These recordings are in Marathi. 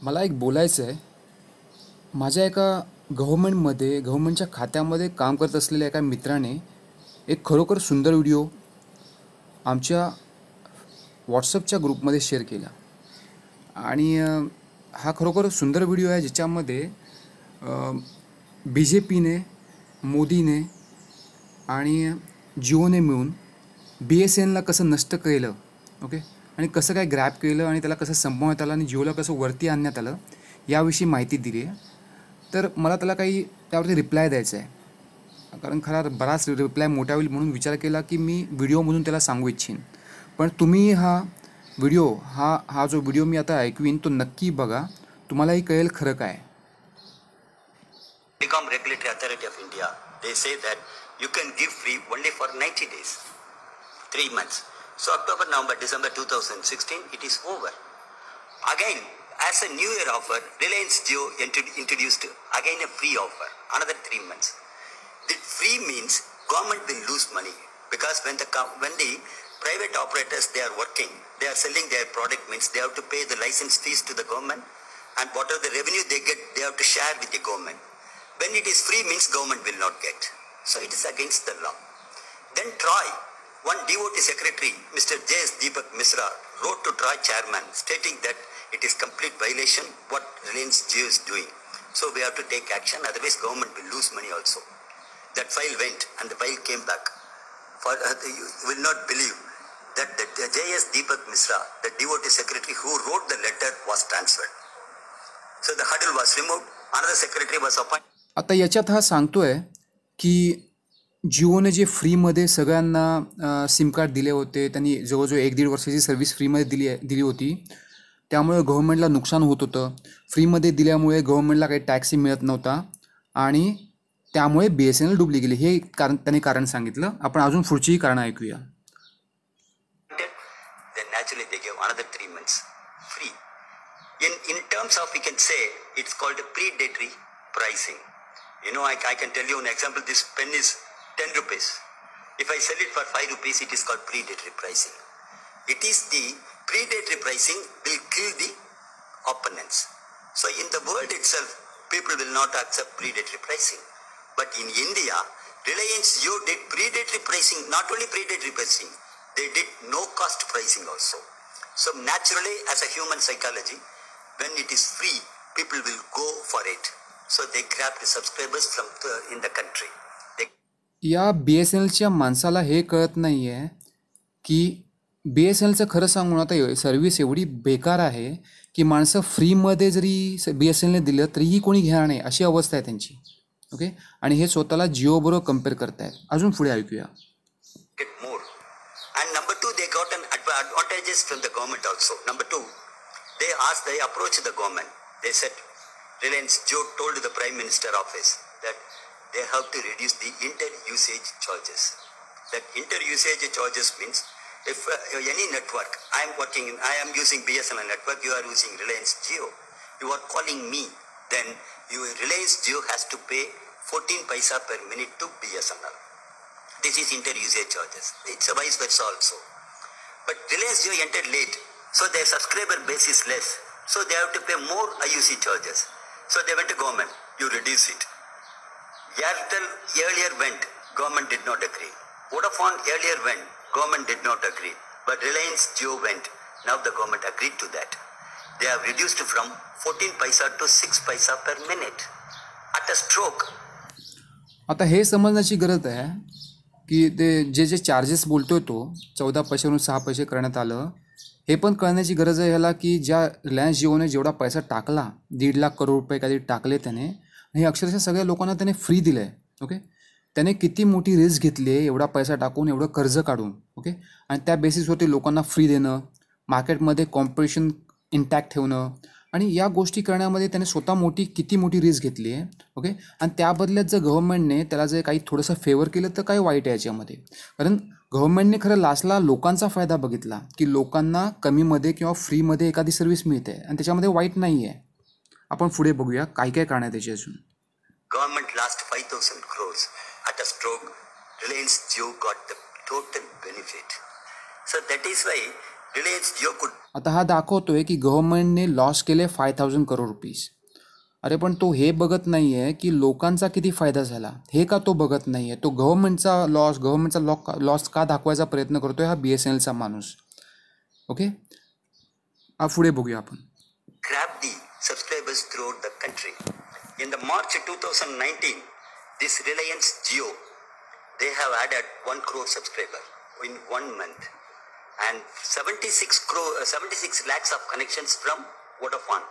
मला एक बोलायचं आहे. माझ्या एका गव्हर्नमेंटच्या खात्यामध्ये काम करत असलेल्या एका मित्राने एक खरोखर सुंदर व्हिडिओ आमच्या व्हॉट्सअपच्या ग्रुपमध्ये शेअर केला. आणि हा खरोखर सुंदर व्हिडिओ आहे ज्याच्यामध्ये बी जे पीने, मोदीने आणि जिओने मिळून बी एस एनला कसं नष्ट केलं, ओके, आणि कसं काय ग्रॅब केलं आणि त्याला कसं संपवण्यात आलं आणि जिओला कसं वरती आणण्यात आलं याविषयी माहिती दिली आहे. तर मला त्याला काही त्यावरती रिप्लाय द्यायचा आहे, कारण खरा बराच रिप्लाय मोठा होईल म्हणून विचार केला की मी व्हिडिओमधून त्याला सांगू इच्छिन. पण तुम्ही हा जो व्हिडिओ मी आता ऐकवीन तो नक्की बघा, तुम्हालाही कळेल खरं काय. Telecom Regulatory Authority of India, they say that you can give free only for 90 days, 3 months. So October, November, December 2016, it is over. Again, as a new year offer, Reliance Jio introduced again a free offer, another 3 months. The free means government will lose money because when the private operators they are working, they are selling their product means they have to pay the license fees to the government, and whatever the revenue they get, they have to share with the government. When it is free means government will not get. So it is against the law. Then TRAI, one devotee secretary, Mr. J.S. Deepak Misra, wrote to TRAI chairman stating that it is complete violation what Reliance Jio is doing. So we have to take action, otherwise government will lose money also. That file went and the file came back. You will not believe that the J.S. Deepak Misra, the devotee secretary who wrote the letter, was transferred. So the hurdle was removed, another secretary was appointed. आता याच्यात हा सांगतोय की जिओने जे फ्रीमध्ये सगळ्यांना सिम कार्ड दिले होते, त्यांनी जवळजवळ 1-1.5 वर्षाची सर्व्हिस फ्रीमध्ये दिली होती, त्यामुळे गव्हर्नमेंटला नुकसान होत होतं. फ्रीमध्ये दिल्यामुळे गव्हर्नमेंटला काही टॅक्सही मिळत नव्हता आणि त्यामुळे बी एस एन एल डुबली गेली, हे त्यांनी कारण सांगितलं. आपण अजून पुढचीही कारणं ऐकूया. Then naturally they gave another 3 months free. In terms of, we can say it's called predatory pricing. You know, I can tell you an example. This pen is 10 rupees. If I sell it for 5 rupees, it is called predatory pricing. It is the predatory pricing will kill the opponents. So in the world itself, people will not accept predatory pricing. But in India, Reliance Jio did predatory pricing, not only predatory pricing, they did no cost pricing also. So naturally, as a human psychology, when it is free, people will go for it. So they grab the subscribers in the country. या बी एस एन एलच्या माणसाला हे कळत नाही आहे की बी एस एन एलचं खरं सांगून आता सर्व्हिस एवढी बेकार आहे की माणसं फ्रीमध्ये जरी बी एस एन एलने दिलं तरीही कोणी घेणार नाही, अशी अवस्था आहे त्यांची. ओके, आणि हे स्वतःला जिओबरोबर कम्पेअर करतायत. अजून पुढे ऐकूया. Get more. And number 2, they got an advantages from the government also. Number 2, they approached the government. They said, Reliance Jio told the Prime Minister office that they have to reduce the inter-usage charges. That inter-usage charges means if any network, I am using BSNL network, you are using Reliance Jio, you are calling me, then Reliance Jio has to pay 14 paisa per minute to BSNL. This is inter-usage charges. It's a vice versa also. But Reliance Jio entered late, so their subscriber base is less. So they have to pay more IUC charges. So they went to government, you reduce it. Airtel earlier went, government did not agree. Vodafone earlier went, government did not agree. But Reliance Jio went, now the government agreed to that. They have reduced from 14 paisa to 6 paisa per minute. At a stroke. आता हे समजण्याची गरज आहे की ते जे चार्जेस बोलतोय तो 14 पैशावरून 6 पैसे करण्यात आलं, हे पण कळण्याची गरज आहे ह्याला की ज्या रिलायन्स जिओने जेवढा पैसा टाकला, 1.5 लाख करोड रुपये काहीतरी टाकले त्याने, हे अक्षरशः सगळ्या लोकांना त्याने फ्री दिलं आहे. ओके, त्याने किती मोठी रिस्क घेतली आहे एवढा पैसा टाकून, एवढं कर्ज काढून. ओके, आणि त्या बेसिसवरती लोकांना फ्री देणं, मार्केटमध्ये कॉम्पिटिशन इंटॅक्ट ठेवणं आणि या गोष्टी करण्यामध्ये त्याने स्वतः किती मोठी रिस्क घेतली आहे. ओके, आणि त्या बदल्यात जर गव्हर्नमेंटने त्याला जर काही थोडंसं फेवर केलं तर काय वाईट आहे याच्यामध्ये. कारण गव्हर्नमेंटने खरं लास्टला लोकांचा फायदा बघितला की लोकांना कमीमध्ये किंवा फ्रीमध्ये एखादी सर्व्हिस मिळते आणि त्याच्यामध्ये वाईट नाही आहे. आपण पुढे बघूया काय काय कारण आहे त्याची अजून. Government last 5,000 crores at a stroke. Reliance Jio got the total benefit. So that is why Reliance Jio could आता हा दाखवतोय की गव्हर्नमेंटने लॉस केले 5,000 करोड रुपीज. अरे पण तो हे बघत नाही आहे की लोकांचा किती फायदा झाला, हे का तो बघत नाही आहे. तो गव्हर्नमेंटचा लॉस का दाखवायचा प्रयत्न करतोय हा BSNLचा माणूस. ओके, पुढे बघूया आपण. grab the subscribers throughout the country. In the March 2019, this Reliance Jio, they have added 1 crore subscriber in 1 month, and 76 lakhs of connections from Vodafone,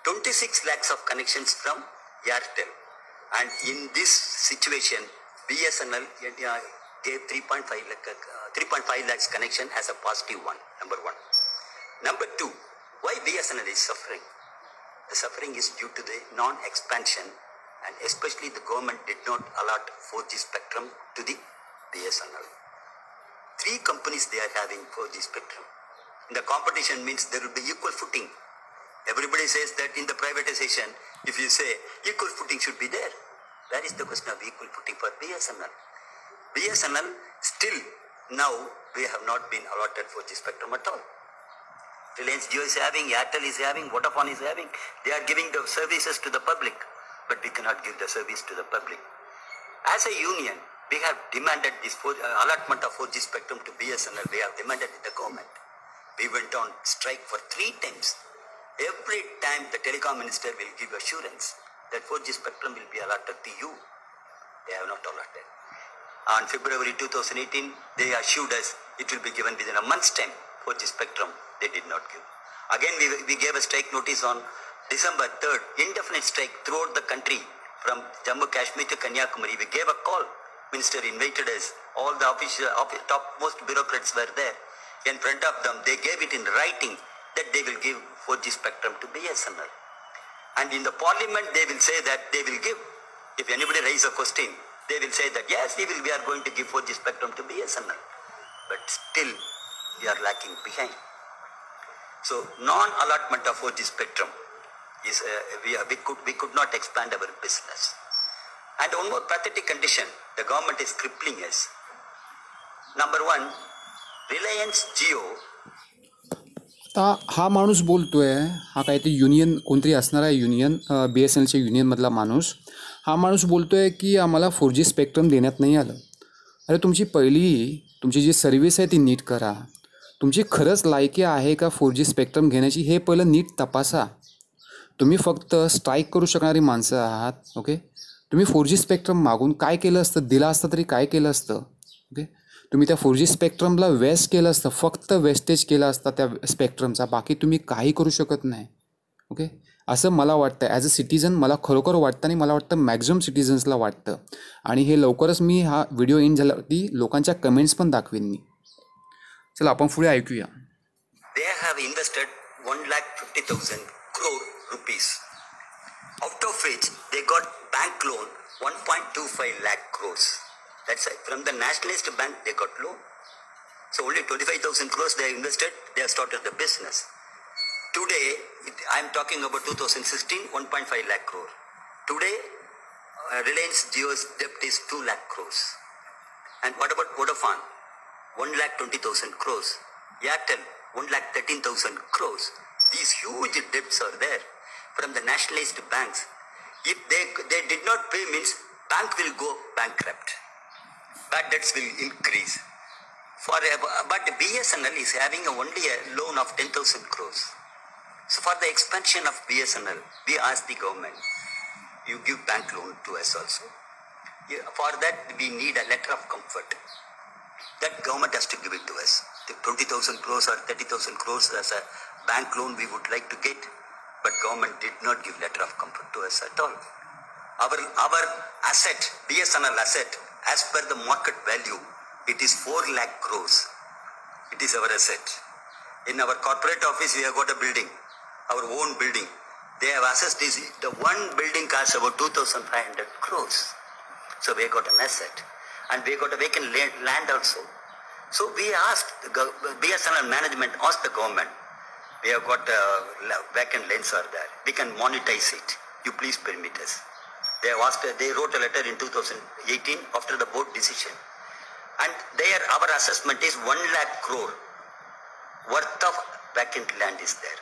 26 lakhs of connections from Airtel, and in this situation, BSNL gave 3.5 lakhs connection as a positive one. Number one. Number two, why BSNL is suffering? The suffering is due to the non-expansion, and especially the government did not allot 4G spectrum to the BSNL. 3 companies they are having 4G spectrum. The competition means there will be equal footing. Everybody says that in the privatization, if you say equal footing should be there, where is the question of equal footing for BSNL? BSNL still now we have not been allotted 4G spectrum at all. Reliance Jio is having, Airtel is having, Vodafone is having. They are giving the services to the public, but we cannot give the service to the public. As a union, we have demanded this allotment of 4G spectrum to BSNL. We have demanded it the government. We went on strike for 3 times. Every time the telecom minister will give assurance that 4G spectrum will be allotted to you. They have not allotted. On February 2018, they assured us it will be given within a month's time. 4G spectrum, they did not give. Again, we gave a strike notice on December 3rd, indefinite strike throughout the country from Jammu Kashmir to Kanyakumari. We gave a call. Minister invited us. All the topmost bureaucrats were there. In front of them, they gave it in writing that they will give 4G spectrum to BSNL. And in the parliament, they will say that they will give. If anybody raises a question, they will say that yes, we are going to give 4G spectrum to BSNL. But still, we are lacking behind. So non-allotment of 4G spectrum is we could not expand our business. And one more pathetic condition, the government is crippling us. Number one, Reliance Jio. आता हा माणूस बोलतोय, हा काहीतरी युनियन कोणतरी असणार आहे, युनियन BSNLच्या युनियनमधला माणूस. हा माणूस बोलतोय की आम्हाला 4G स्पेक्ट्रम देण्यात नाही आलं. अरे तुमची जी सर्व्हिस आहे ती नीट करा. तुमची खरंच लायकी आहे का 4G स्पेक्ट्रम घेण्याची, हे पहिलं नीट तपासा. तुम्ही फक्त स्ट्राईक करू शकणारी माणसं आहात. ओके, तुम्ही 4G स्पेक्ट्रम मागून काय केलं असतं, दिला असतं तरी काय केलं असतं. ओके, तुम्ही त्या 4G स्पेक्ट्रमला वेस्ट केलं असतं, फक्त वेस्टेज केला असता त्या स्पेक्ट्रमचा, बाकी तुम्ही काही करू शकत नाही. ओके, असं मला वाटतं. ॲज अ सिटीजन मला खरोखर वाटतं, आणि मला वाटतं मॅक्झिमम सिटीजन्सला वाटतं. आणि हे लवकरच मी हा व्हिडिओ एंड झाल्यावरती लोकांच्या कमेंट्स पण दाखवेन मी. चला आपण पुढे ऐकूया. They have invested 1,50,000 crore rupees, out of which they got bank loan 1.25 lakh crores. That's it. From the nationalist bank they got loan. So only 25,000 crores they have invested. They have started the business. Today, I am talking about 2016, 1.5 lakh crore. Today, Reliance Jio's debt is 2 lakh crores. And what about Vodafone? 1,20,000 crores. Airtel, 1,13,000 crores. These huge debts are there from the nationalized banks. If they did not pay, means bank will go bankrupt. Bad debts will increase. But BSNL is having only a loan of 10,000 crores. So for the expansion of BSNL, we ask the government, you give bank loan to us also. For that, we need a letter of comfort. That government has to give it to us. The 20,000 crores or 30,000 crores as a bank loan we would like to get, but government did not give letter of comfort to us at all. Our asset, BSNL asset, as per the market value, it is 4 lakh crores. It is our asset. In our corporate office, we have got a building, our own building. They have assessed this. The one building costs about 2,500 crores. So we have got an asset. And we got a vacant land also. So we asked, BSNL management asked the government, we have got vacant lands are there. We can monetize it. You please permit us. They wrote a letter in 2018 after the board decision. And there our assessment is 1 lakh crore. worth of vacant land is there.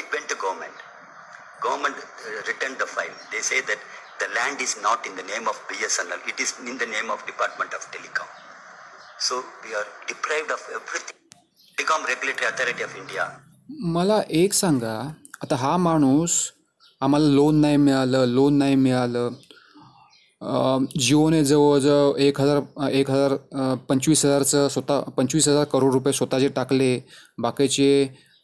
It went to government. Government returned the file. They say that the land is not in the name of BSNL. It is in the name of Department of Telecom. So we are deprived of everything. Telecom Regulatory Authority of India. मला एक सांगा, आता हा माणूस आम्हाला लोन नाही मिळालं, जिओने जवळजवळ 25,000 करोड रुपये स्वतःचे टाकले, बाकीचे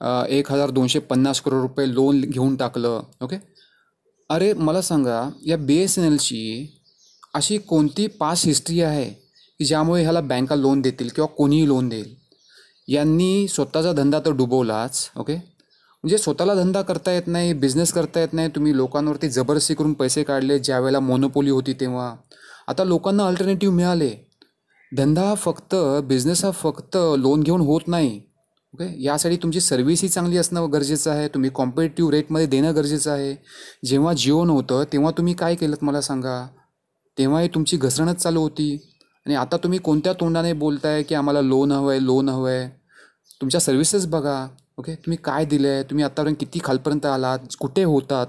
1,250 करोड रुपये लोन घेऊन टाकलं. ओके, अरे मला सांगा, या BSNLची अशी कोणती पास हिस्ट्री आहे की ज्यामुळे ह्याला बँका लोन देतील किंवा कोणीही लोन देईल? यांनी स्वतःचा धंदा तर डुबवलाच. ओके, म्हणजे स्वतःला धंदा करता येत नाही, बिझनेस करता येत नाही, तुम्ही लोकांवरती जबरदस्ती करून पैसे काढले ज्यावेळेला मोनोपोली होती तेव्हा. आता लोकांना अल्टरनेटिव्ह मिळाले. बिझनेस हा फक्त लोन घेऊन होत नाही. ओके, यासाठी तुमची सर्व्हिसही चांगली असणं गरजेचं आहे, तुम्ही कॉम्पिटेटिव्ह रेटमध्ये देणं गरजेचं आहे. जेव्हा जिओ नव्हतं तेव्हा तुम्ही काय केलं मला सांगा? तेव्हाही तुमची घसरणच चालू होती. आणि आता तुम्ही कोणत्या तोंडाने बोलताय की आम्हाला लोन हवं आहे? तुमच्या सर्व्हिसेस बघा. ओके, तुम्ही काय दिलं आहे? तुम्ही आत्तापर्यंत किती खालपर्यंत आलात? कुठे होतात?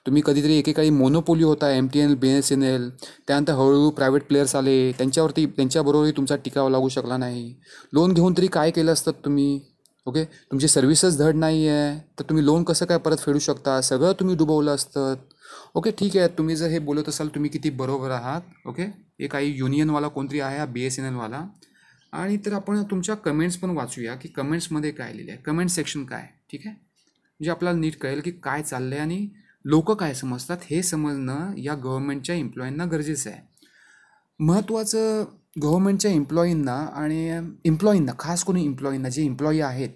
तुम्ही कधीतरी एकेकाळी मोनोपोली होता, MTNL, BSNL. त्यानंतर हळूहळू प्रायव्हेट प्लेयर्स आले, त्यांच्याबरोबरही तुमचा टिकाव लागू शकला नाही. लोन घेऊन तरी काय केलं असतं तुम्ही? ओके, तुमची सर्व्हिसेस धड नाही आहे तर तुम्ही लोन कसं काय परत फेडू शकता? सगळं तुम्ही डुबवलं असतं. ओके, ठीक आहे, तुम्ही जर हे बोलत असाल तुम्ही किती बरोबर आहात. ओके, हे काही युनियनवाला कोणतरी आहे हा BSNLवाला. आणि तर आपण तुमच्या कमेंट्स पण वाचूया की कमेंट्समध्ये काय लिहिलं आहे, कमेंट सेक्शन काय. ठीक आहे, म्हणजे आपल्याला नीट कळेल की काय चाललं आहे आणि लोक काय समजतात हे समजणं या गव्हर्नमेंटच्या एम्प्लॉईंना गरजेचं आहे. महत्त्वाचं गव्हर्नमेंटच्या एम्प्लॉईंना खास करून एम्प्लॉईंना जे एम्प्लॉई आहेत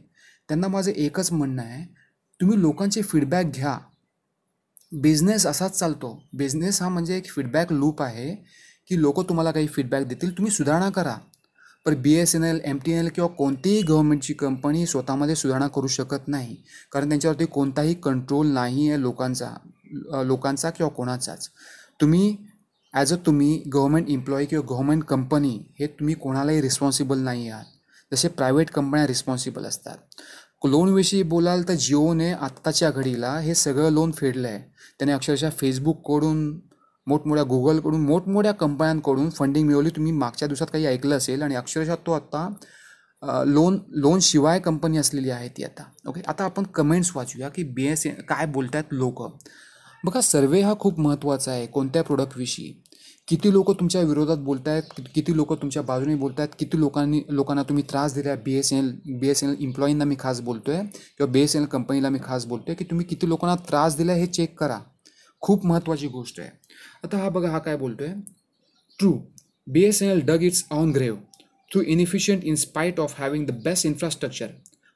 त्यांना माझं एकच म्हणणं आहे, तुम्ही लोकांचे फीडबॅक घ्या. बिझनेस असाच चालतो. बिझनेस हा म्हणजे एक फीडबॅक लूप आहे की लोक तुम्हाला काही फीडबॅक देतील, तुम्ही सुधारणा करा. पण BSNL, MTNL किंवा कोणतीही गव्हर्नमेंटची कंपनी स्वतःमध्ये सुधारणा करू शकत नाही, कारण त्यांच्यावरती कोणताही कंट्रोल नाही आहे लोकांचा किंवा कोणाचाच. तुम्ही गव्हर्नमेंट एम्प्लॉई किंवा गव्हर्नमेंट कंपनी हे तुम्ही कोणालाही रिस्पॉन्सिबल नाही आहात, जसे प्रायव्हेट कंपन्या रिस्पॉन्सिबल असतात. लोनविषयी बोलाल तर जिओने आत्ताच्या घडीला हे सगळं लोन फेडलं आहे. त्याने अक्षरशः फेसबुककडून, गुगलकडून, मोठमोठ्या कंपन्यांकडून फंडिंग मिळवली. तुम्ही मागच्या दिवसात काही ऐकलं असेल. आणि अक्षरशः तो आत्ता लोन शिवाय कंपनी असलेली आहे ती आता. ओके, आता आपण कमेंट्स वाचूया की BSNL काय बोलत आहेत लोक. बघा, सर्वे हा खूप महत्त्वाचा आहे. कोणत्या प्रोडक्टविषयी किती लोक तुमच्या विरोधात बोलत आहेत, किती लोक तुमच्या बाजूने बोलत आहेत, किती लोकांना तुम्ही त्रास दिला. BSNL एम्प्लॉईंना मी खास बोलतो आहे किंवा BSNL कंपनीला मी खास बोलतो आहे की तुम्ही किती लोकांना त्रास दिला हे चेक करा. खूप महत्त्वाची गोष्ट आहे. आता हा बघा, हा काय बोलतो आहे. True, BSNL dug its own grave through inefficient in spite of having the best infrastructure.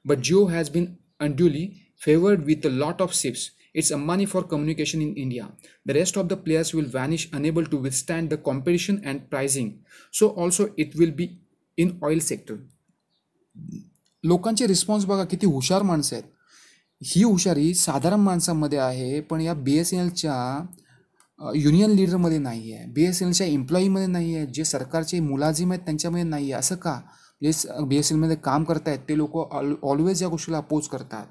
But Jio has been unduly favored with a lot of SIPs. It's a money for communication in India. The rest of the players will vanish unable to withstand the competition and pricing. So also it will be in oil sector. लोकांचे रिस्पॉन्स बघा, किती हुशार माणसं आहेत. ही हुशारी साधारण माणसांमध्ये आहे, पण या BSNLच्या युनियन लीडरमध्ये नाही आहे, BSNLच्या एम्प्लॉईमध्ये नाही आहे, जे सरकारचे मुलाजिम आहेत त्यांच्यामध्ये नाही आहे. असं का? जे BSNLमध्ये काम करत आहेत ते लोक ऑलवेज या गोष्टीला अपोज करतात.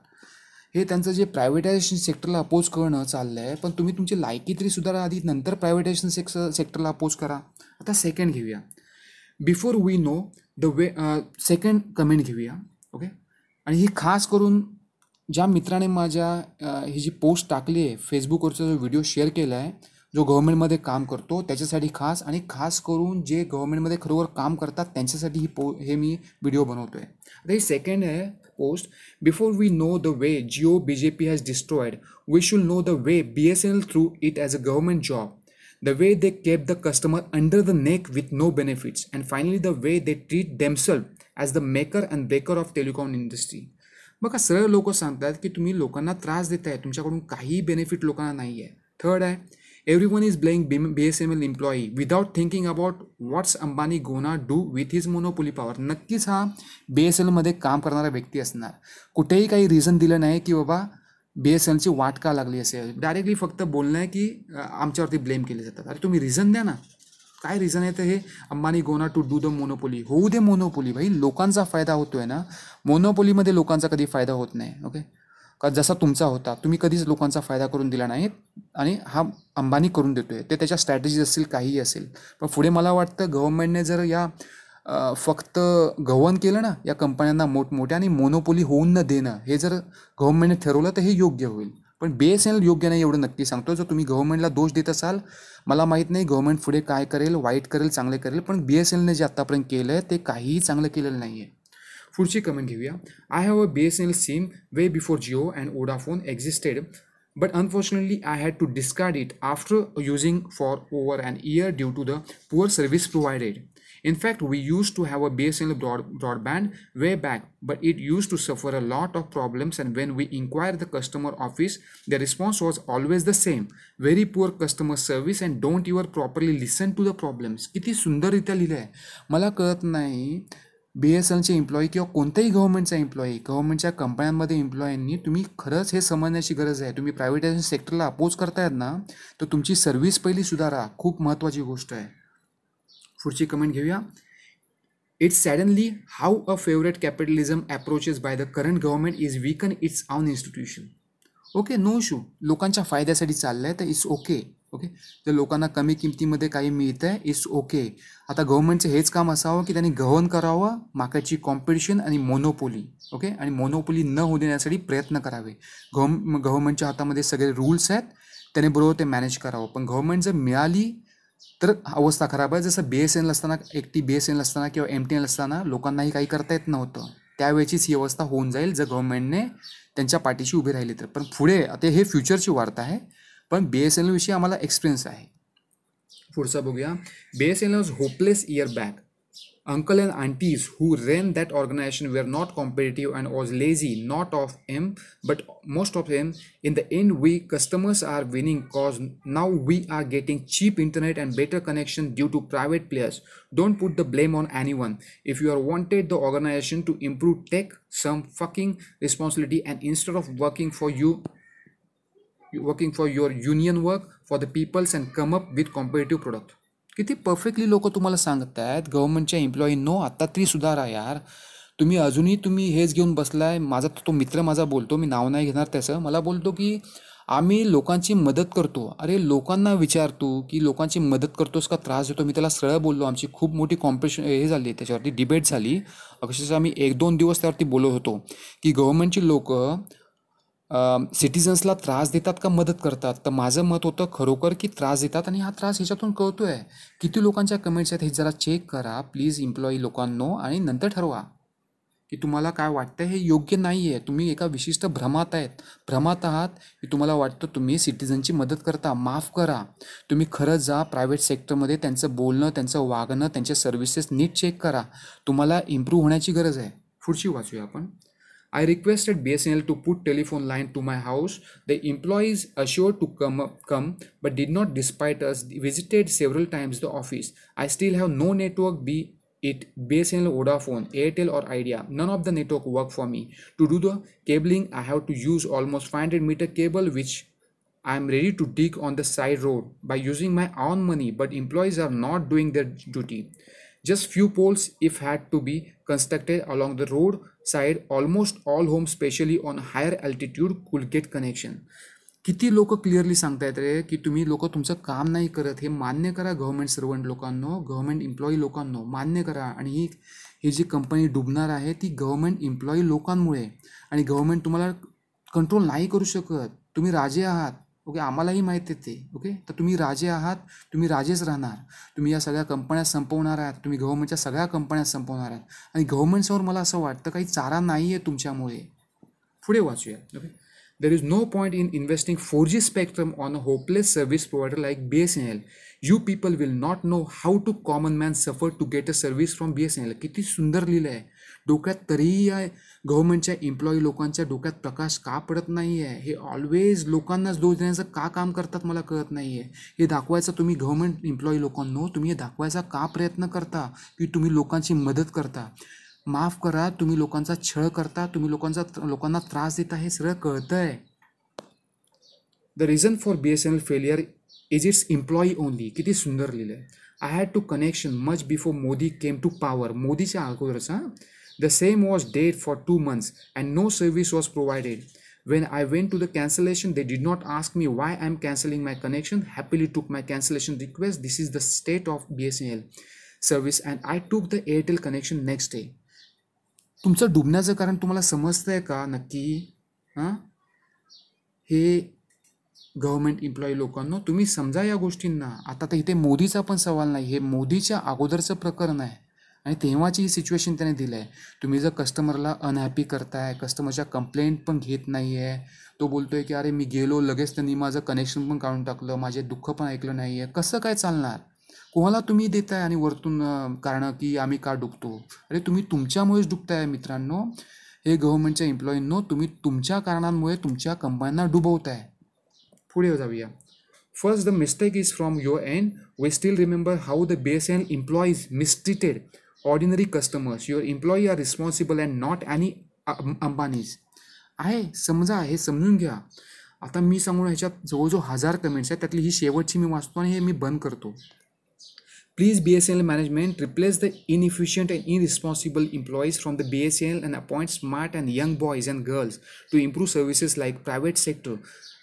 हे त्यांचं जे प्रायव्हेटायझेशन सेक्टरला अपोज करणं चाललं आहे. पण तुम्ही तुमची लायकी तरी सुधारा आधी, नंतर प्रायव्हेटायझेशन सेक्टरला अपोज करा. आता सेकंड घेऊया, before we know the way. Second comment घेऊया. ओके, आणि ही खास करून ज्या मित्राने माझ्या ही जी पोस्ट टाकली आहे, फेसबुकवरचा जो व्हिडिओ शेअर केला आहे, जो गव्हर्नमेंटमध्ये काम करतो त्याच्यासाठी खास, आणि खास करून जे गव्हर्नमेंटमध्ये खरोखर काम करतात त्यांच्यासाठी हे मी व्हिडिओ बनवतो आहे. आता ही सेकंड आहे post. Before we know the way Jio BJP has destroyed, we should know the way BSNL through it as a government job. The way they kept the customer under the neck with no benefits, and finally the way they treat themselves as the maker and breaker of telecom industry. बघा, सरळ लोक सांगतात की तुम्ही लोकांना त्रास देताय, तुमच्याकडून काही बेनिफिट लोकांना नाही आहे. थर्ड आहे, everyone is blaming BSNL employee without thinking about what's Ambani gonna do with his monopoly power. नक्कीच हा BSNLमध्ये काम करणारा व्यक्ती असणार. कुठेही काही रिझन दिलं नाही की बाबा BSNLची वाट का लागली असेल. डायरेक्टली फक्त बोलणं आहे की आमच्यावरती ब्लेम केले जातात. अरे तुम्ही रिझन द्या ना. काय रिझन आहे तर हे Ambani gonna to do the monopoly. होऊ दे मोनोपोली भाई, लोकांचा फायदा होतोय ना. मोनोपोलीमध्ये लोकांचा कधी फायदा होत नाही. ओके, का जसा तुमचा होता, तुम्ही कधीच लोकांचा फायदा करून दिला नाही आणि हा अंबानी करून देतोय. ते त्याच्या स्ट्रॅटेजी असेल, काहीही असेल. पण पुढे मला वाटतं गव्हर्नमेंटने जर या फक्त गव्हर्न केलं ना या कंपन्यांना मोठमोठ्या आणि मोनोपोली होऊन न देणं, हे जर गव्हर्नमेंटने ठरवलं तर हे योग्य होईल. पण BSNL योग्य नाही एवढं नक्की सांगतो. जर तुम्ही गव्हर्नमेंटला दोष देत असाल, मला माहीत नाही गव्हर्नमेंट पुढे काय करेल, वाईट करेल, चांगले करेल, पण BSNLने जे आत्तापर्यंत केलं आहे ते काहीही चांगलं केलेलं नाही आहे. पुढची कमेंट घेऊया. I have a BSNL SIM way before Jio and Vodafone existed, but unfortunately I had to discard it after using for over an year due to the poor service provided. In fact, we used to have a BSNL broadband way back, but it used to suffer a lot of problems, and when we inquired the customer office, the response was always the same: very poor customer service and don't even properly listen to the problems. किती सुंदररित्या लिहिलं आहे. मला कळत नाही BSNLचे एम्प्लॉई किंवा कोणत्याही गव्हर्नमेंटचा एम्प्लॉई, गव्हर्नमेंटच्या कंपन्यांमध्ये एम्प्लॉईंनी तुम्ही खरंच हे समजण्याची गरज आहे. तुम्ही प्रायव्हेटायझेशन सेक्टरला अपोज करतायत ना, तर तुमची सर्व्हिस पहिली सुधारा. खूप महत्त्वाची गोष्ट आहे. पुढची कमेंट घेऊया. It's suddenly how a favourite capitalism approaches by the current government is weaken its on institution. Okay, no issue. लोकांच्या फायद्यासाठी चाललं आहे तर इट्स ओके. ओके, जर लोकांना कमी किमतीमध्ये काही मिळतं आहे, इट्स ओके. आता गव्हर्नमेंटचं हेच काम असावं की त्यांनी गव्हर्न करावं मार्केटची कॉम्पिटिशन आणि मोनोपोली. ओके, आणि मोनोपोली न होऊ देण्यासाठी प्रयत्न करावे. गव्हर्नमेंटच्या हातामध्ये सगळे रूल्स आहेत, त्याने बरोबर ते मॅनेज करावं. पण गव्हर्नमेंट जर मिळाली तर अवस्था खराब आहे. जसं BSNL असताना, एकटी BSNL असताना किंवा MTNL असताना लोकांनाही काही करता येत नव्हतं, त्यावेळेचीच ही अवस्था होऊन जाईल जर गव्हर्नमेंटने त्यांच्या पाठीशी उभी राहिली तर. पण पुढे आता हे फ्युचरची वार्ता आहे, पण BSNL विषयी आम्हाला एक्सपिरियन्स आहे. पुढचा बघूया. BSNL was hopeless year back. Uncle and aunties who ran that organization were not competitive and was lazy. Not of him, but most of them. In the end, we customers are winning cause now we are getting cheap internet and better connection due to private players. Don't put the blame on anyone. If you are wanted the organization to improve, take some fucking responsibility, and instead of working for your union, work for the peoples and come up with competitive product. किती परफेक्टली लोक तुम्हाला सांगत आहेत गव्हर्नमेंटच्या एम्प्लॉईंनो, आत्ता तरी सुधारा यार. तुम्ही अजूनही तुम्ही हेच घेऊन बसलाय. माझा तो मित्र माझा बोलतो, मी नाव नाही घेणार त्याचं, मला बोलतो की आम्ही लोकांची मदत करतो. अरे लोकांना विचारतो की लोकांची मदत करतोस का त्रास देतो. मी त्याला सरळ बोललो. आमची खूप मोठी कॉम्पिटिशन हे झाली, त्याच्यावरती डिबेट झाली. अक्षरशः आम्ही 1-2 दिवस त्यावरती बोलत होतो की गव्हर्नमेंटची लोक सिटिझन्सला त्रास देतात का मदत करतात. तर माझं मत होतं खरोखर की त्रास देतात, आणि हा त्रास ह्याच्यातून कळतो आहे. किती लोकांच्या कमेंट्स आहेत हे जरा चेक करा प्लीज एम्प्लॉई लोकांनो, आणि नंतर ठरवा की तुम्हाला काय वाटतं. हे योग्य नाही आहे. तुम्ही एका विशिष्ट भ्रमात आहात की तुम्हाला वाटतं तुम्ही सिटिझनची मदत करता. माफ करा, तुम्ही खरंच जा प्रायव्हेट सेक्टरमध्ये, त्यांचं बोलणं, त्यांचं वागणं, त्यांचे सर्व्हिसेस नीट चेक करा. तुम्हाला इम्प्रूव्ह होण्याची गरज आहे. पुढची वाचूया आपण. I requested BSNL to put telephone line to my house. The employees assured to come, but did not despite us. Visited several times the office. I still have no network, be it BSNL, Vodafone, Airtel or Idea. None of the network work for me. To do the cabling, I have to use almost 500-meter cable, which I am ready to dig on the side road by using my own money, but employees are not doing their duty. Just few poles if had to be constructed along the road side. Almost all homes, especially on higher altitude, could get connection. किती लोक क्लिअरली सांगतायत रे की तुम्ही लोक तुमचं काम नाही करत. हे मान्य करा गव्हर्नमेंट सर्वंट लोकांनो, गव्हर्नमेंट एम्प्लॉई लोकांनो, मान्य करा. आणि ही जी कंपनी डुबणार आहे ती गव्हर्नमेंट एम्प्लॉई लोकांमुळे, आणि गव्हर्नमेंट तुम्हाला कंट्रोल नाही करू शकत. तुम्ही राजे आहात. ओके, आम्हालाही माहीत आहे ते. ओके, तर तुम्ही राजे आहात, तुम्ही राजेच राहणार. तुम्ही या सगळ्या कंपन्या संपवणार आहात, तुम्ही गव्हर्नमेंटच्या सगळ्या कंपन्या संपवणार आहात, आणि गव्हर्नमेंटसमोर मला असं वाटतं काही चारा नाही आहे तुमच्यामुळे. पुढे वाचूया. Okay, there is no point in investing 4G spectrum on a hopeless service provider like BSNL. You people will not know how to common man suffer to get a service from BSNL. किती सुंदर लिहिलं आहे. डोक्यात तरीही या गव्हर्नमेंटच्या एम्प्लॉई लोकांच्या डोक्यात प्रकाश का पडत नाही आहे. हे ऑलवेज लोकांनाच दोष देण्याचं का काम करतात मला कळत नाही आहे. हे दाखवायचं तुम्ही गव्हर्नमेंट एम्प्लॉई लोकांनो, तुम्ही हे दाखवायचा का प्रयत्न करता की तुम्ही लोकांची मदत करता. माफ करा, तुम्ही लोकांचा छळ करता, तुम्ही लोकांना त्रास देता, हे सगळं कळतं आहे. The reason for BSNL failure is its employee only. किती सुंदर लिहिलं आहे. I had two connection much before Modi came to power. मोदीच्या अगोदरच the same was dead for 2 months and no service was provided. When I went to the cancellation, they did not ask me why I'm cancelling my connection. Happily took my cancellation request. This is the state of BSNL service and I took the Airtel connection next day. तुमचं डुबण्याचं कारण तुम्हाला समजतंय का नक्की? हे गव्हर्नमेंट एम्प्लॉई लोकांना तुम्ही समजा या गोष्टींना. आता तर इथे मोदीचा पण सवाल नाही, हे मोदीच्या अगोदरचं प्रकरण आहे आणि तेव्हाची ही सिच्युएशन त्याने दिलं आहे. तुम्ही जर कस्टमरला अनहॅपी करताय, कस्टमरच्या कंप्लेंट पण घेत नाही आहे, तो बोलतो आहे की अरे मी गेलो लगेच त्यांनी माझं कनेक्शन पण काढून टाकलं, माझे दुःख पण ऐकलं नाही आहे. कसं काय चालणार? कोणाला तुम्ही देताय आणि वरतून कारणं की आम्ही का डुबतो? अरे तुम्ही तुमच्यामुळेच डुबताय मित्रांनो. हे गव्हर्नमेंटच्या एम्प्लॉईंनो, तुम्ही तुमच्या कारणांमुळे तुमच्या कंपन्यांना डुबवताय. पुढे जाऊया. First, the mistake is from your end. We still remember how the BSNL employees mistreated ordinary customers. Your employee are responsible and not any Ambanis. आहे, समजा, हे समजून घ्या. आता मी सांगून ह्याच्यात जवळजवळ 1000 कमेंट्स आहेत, त्यातली ही शेवटची मी वाचतो आणि हे मी बंद करतो. Please BSNL management replace the inefficient and irresponsible employees from the BSNL and appoint smart and young boys and girls to improve services like private sector.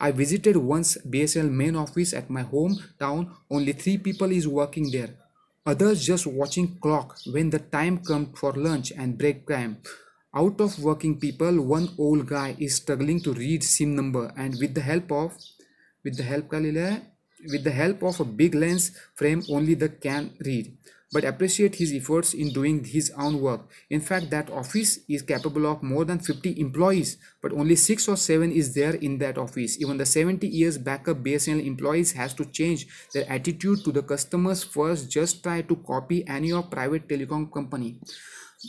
I visited once BSNL main office at my hometown. Only 3 people is working there. Others just watching clock when the time comes for lunch and break time. Out of working people, one old guy is struggling to read SIM number and with the help of a big lens frame only the can read, but appreciate his efforts in doing his own work. In fact, that office is capable of more than 50 employees, but only 6 or 7 is there in that office. Even the 70 years backup BSNL employees has to change their attitude to the customers first. Just try to copy any of private telecom company.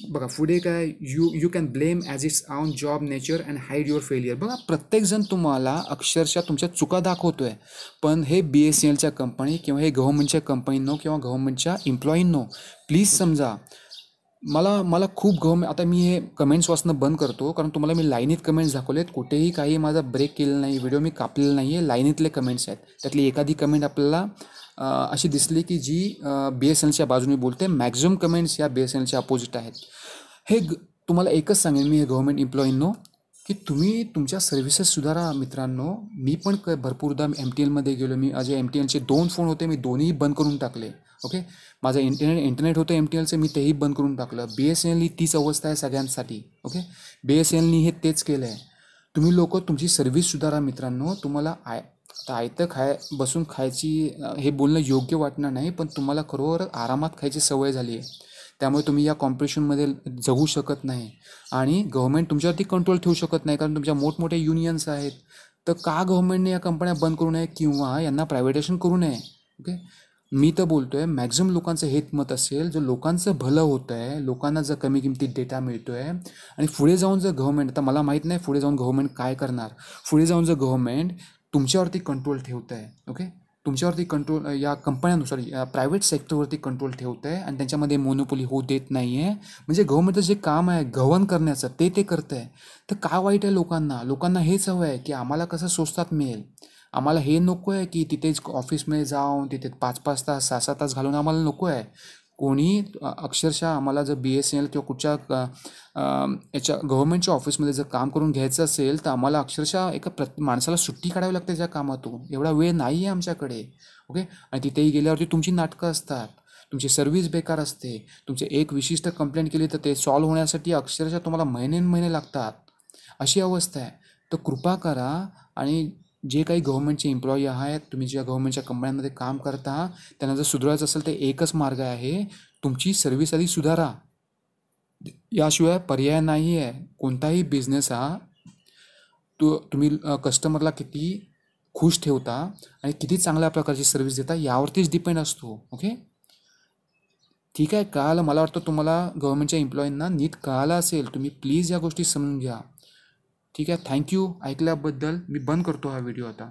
बघा पुढे काय, you can blame as its own job nature and hide your failure. बघा प्रत्येकजण तुम्हाला अक्षरशः तुमच्या चुका दाखवतो आहे, पण हे BSNLच्या कंपनी किंवा हे गव्हर्नमेंटच्या कंपनींनो किंवा गव्हर्नमेंटच्या एम्प्लॉईंनो प्लीज समजा. मला खूप गव्हर्नमेंट, आता मी हे कमेंट्स वाचणं बंद करतो कारण तुम्हाला मी लाईनीत कमेंट्स दाखवलेत, कुठेही काही माझा ब्रेक केलेला नाही, व्हिडिओ मी कापलेला नाही आहे, लाईनीतले कमेंट्स आहेत. त्यातली एखादी कमेंट आपल्याला अशी दिसली की जी BSNLच्या बाजूने बोलते. मॅक्झिमम कमेंट्स या BSNLच्या अपोजिट आहेत. हे तुम्हाला एकच सांगेन मी हे गव्हर्नमेंट एम्प्लॉईंनो की तुम्ही तुमच्या सर्व्हिसेस सुधारा मित्रांनो. मी पण भरपूरदा MTNमध्ये गेलो. मी माझे MTNचे 2 फोन होते, मी दोन्ही बंद करून टाकले. ओके, माझं इंटरनेट होतं MTNचं, मी तेही बंद करून टाकलं. BSNL ही तीच अवस्था आहे सगळ्यांसाठी. ओके, BSNLनी हे तेच केलं आहे. तुम्ही लोक तुमची सर्व्हिस सुधारा मित्रांनो. तुम्हाला आयतं बसून खायची हे बोलणं योग्य वाटणार नाही, पण तुम्हाला खरोखर आरामात खायची सवय झाली आहे. त्यामुळे तुम्ही या कॉम्पिटिशनमध्ये जगू शकत नाही आणि गव्हर्नमेंट तुमच्यावरती कंट्रोल ठेवू शकत नाही कारण तुमच्या मोठमोठ्या युनियन्स आहेत. तर का गव्हर्नमेंटने या कंपन्या बंद करू नये किंवा यांना प्रायव्हेटायझेशन करू नये? ओके, मी तर बोलतो आहे मॅक्झिमम लोकांचं हेच मत असेल, जर लोकांचं भलं होतं आहे, लोकांना जर कमी किमतीत डेटा मिळतो आहे आणि पुढे जाऊन जर गव्हर्नमेंट, आता मला माहीत नाही पुढे जाऊन गव्हर्नमेंट काय करणार, पुढे जाऊन जर गव्हर्नमेंट तुमच्यावरती कंट्रोल ठेवतं आहे, ओके, तुमच्यावरती कंट्रोल या कंपन्यांनुसार या प्रायव्हेट सेक्टरवरती कंट्रोल ठेवतं आहे आणि त्यांच्यामध्ये मोनोपोली होऊ देत नाही आहे, म्हणजे गव्हर्नमेंटचं जे काम आहे गव्हर्न करण्याचं ते करतं आहे. तर काय वाईट आहे लोकांना हेच हवं आहे की आम्हाला कसं स्वस्तात मिळेल. आम्हाला हे नको आहे की तिथेच ऑफिसमध्ये जाऊन तिथे 5-5 तास 6-6 तास घालून आम्हाला नको आहे. कोणी अक्षरशः आम्हाला जर BSNL किंवा कुठच्या याच्या गव्हर्नमेंटच्या ऑफिसमध्ये जर काम करून घ्यायचं असेल तर आम्हाला अक्षरशः एका माणसाला सुट्टी काढावी लागते त्या कामातून. एवढा वेळ नाही आहे आमच्याकडे. ओके, आणि तिथेही गेल्यावरती तुमची नाटकं असतात, तुमची सर्व्हिस बेकार असते, तुमचे एक विशिष्ट कंप्लेंट केली तर ते सॉल्व्ह होण्यासाठी अक्षरशः तुम्हाला महिने लागतात. अशी अवस्था आहे. तर कृपा करा आणि जे काही गव्हर्नमेंटचे एम्प्लॉई आहेत, तुम्ही ज्या गव्हर्नमेंटच्या कंपन्यांमध्ये काम करता त्यांना जर सुधारायचं असेल तर एकच मार्ग आहे, तुमची सर्व्हिस आधी सुधारा. याशिवाय पर्याय नाही आहे. कोणताही बिझनेस हा तुम्ही कस्टमरला किती खुश ठेवता आणि किती चांगल्या प्रकारची सर्व्हिस देता यावरतीच डिपेंड असतो. ओके, ठीक आहे, कळालं. मला वाटतं तुम्हाला गव्हर्नमेंटच्या एम्प्लॉईंना नीट कळालं असेल. तुम्ही प्लीज या गोष्टी समजून घ्या. ठीक आहे, थँक्यू ऐकल्याबद्दल. मी बंद करतो हा व्हिडिओ आता.